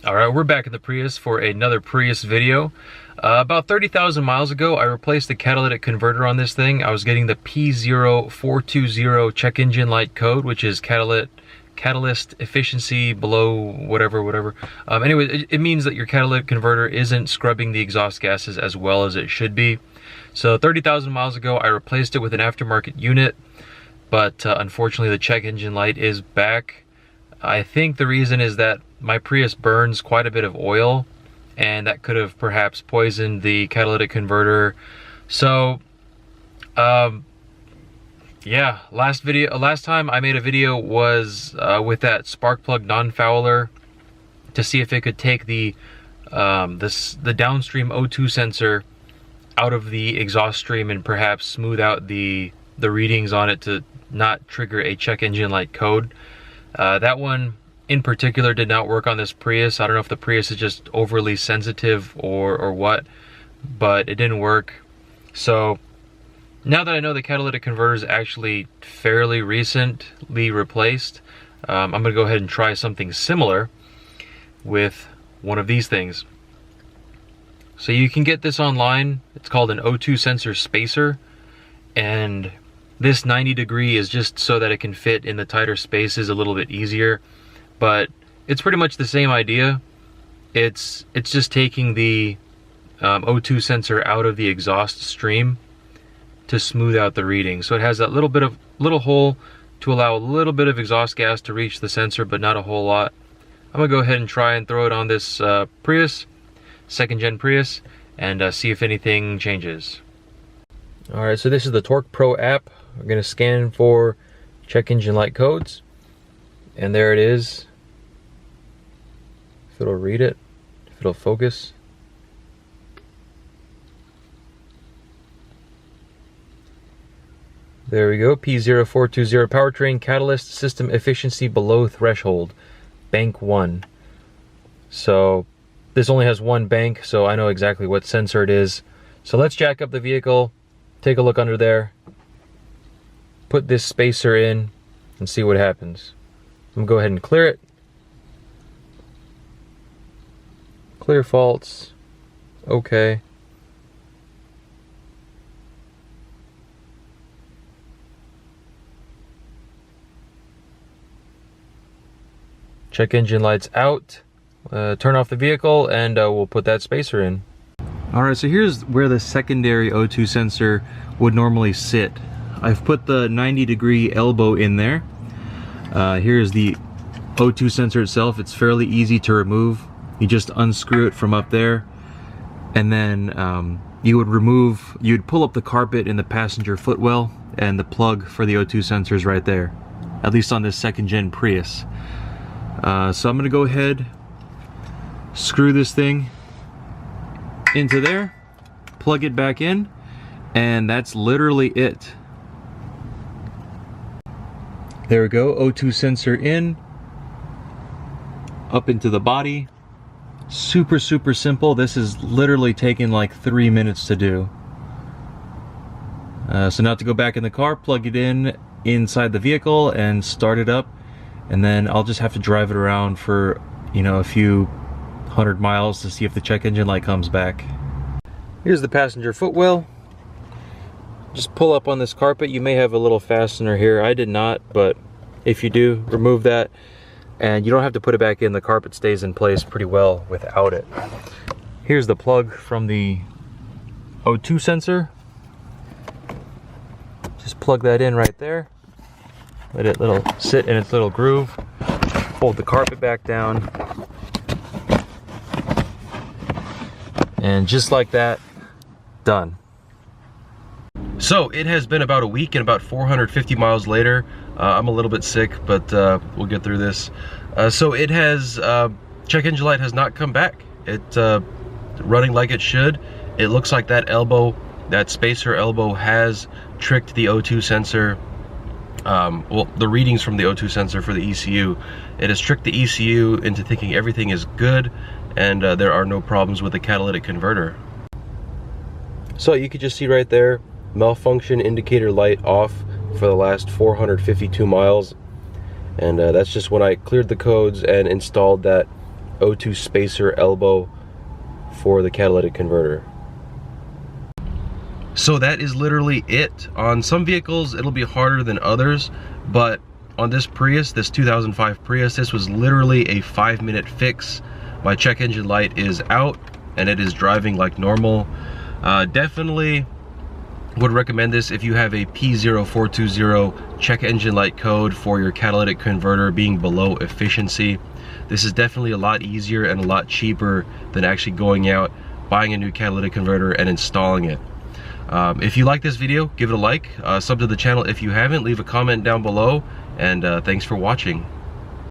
Alright, we're back in the Prius for another Prius video. About 30,000 miles ago, I replaced the catalytic converter on this thing. I was getting the P0420 check engine light code, which is catalyst efficiency below whatever. Anyway, it means that your catalytic converter isn't scrubbing the exhaust gases as well as it should be. So 30,000 miles ago, I replaced it with an aftermarket unit, but unfortunately the check engine light is back. I think the reason is that my Prius burns quite a bit of oil, and that could have perhaps poisoned the catalytic converter. So yeah, last time I made a video was with that spark plug non-fouler to see if it could take the downstream O2 sensor out of the exhaust stream and perhaps smooth out the readings on it to not trigger a check engine light code. That one in particular did not work on this Prius. I don't know if the Prius is just overly sensitive or what, but it didn't work. So now that I know the catalytic converter is actually fairly recently replaced, I'm gonna go ahead and try something similar with one of these things. So you can get this online. It's called an O2 sensor spacer, and this 90 degree is just so that it can fit in the tighter spaces a little bit easier, but it's pretty much the same idea. It's just taking the O2 sensor out of the exhaust stream to smooth out the reading. So it has that little hole to allow a little bit of exhaust gas to reach the sensor, but not a whole lot. I'm gonna go ahead and try and throw it on this Prius, second gen Prius, and see if anything changes. All right, so this is the Torque Pro app. We're gonna scan for check engine light codes, and there it is. If it'll read it, if it'll focus. There we go, P0420 powertrain catalyst system efficiency below threshold, bank 1. So this only has one bank, so I know exactly what sensor it is. So let's jack up the vehicle, take a look under there, put this spacer in, and see what happens. I'm gonna go ahead and clear it. Clear faults. Okay. Check engine lights out. Turn off the vehicle, and we'll put that spacer in. Alright, so here's where the secondary O2 sensor would normally sit. I've put the 90 degree elbow in there. Here's the O2 sensor itself. It's fairly easy to remove. You just unscrew it from up there, and then you'd pull up the carpet in the passenger footwell, and the plug for the O2 sensor is right there, at least on this second gen Prius. So I'm gonna go ahead, screw this thing into there, plug it back in, and that's literally it. There we go, O2 sensor in, up into the body. Super simple. This is literally taking like 3 minutes to do. So now to go back in the car, plug it in inside the vehicle and start it up, and then I'll just have to drive it around for, you know, a few 100 miles to see if the check engine light comes back. Here's the passenger footwell. Just pull up on this carpet. You may have a little fastener here. I did not, but if you do, remove that, and you don't have to put it back in. The carpet stays in place pretty well without it. Here's the plug from the O2 sensor. Just plug that in right there. Let it sit in its little groove. Fold the carpet back down. And just like that, done. So it has been about a week, and about 450 miles later, I'm a little bit sick, but we'll get through this. So it has, check engine light has not come back. It's running like it should. It looks like that elbow, that spacer elbow, has tricked the O2 sensor. Well, the readings from the O2 sensor for the ECU. It has tricked the ECU into thinking everything is good, and there are no problems with the catalytic converter. So you could just see right there, malfunction indicator light off for the last 452 miles, and that's just when I cleared the codes and installed that O2 spacer elbow for the catalytic converter. So that is literally it. On some vehicles it'll be harder than others, but on this Prius, this 2005 Prius, this was literally a 5-minute fix. My check engine light is out and it is driving like normal. Definitely would recommend this if you have a P0420 check engine light code for your catalytic converter being below efficiency. This is definitely a lot easier and a lot cheaper than actually going out, buying a new catalytic converter and installing it. If you like this video, give it a like, sub to the channel if you haven't, leave a comment down below, and thanks for watching.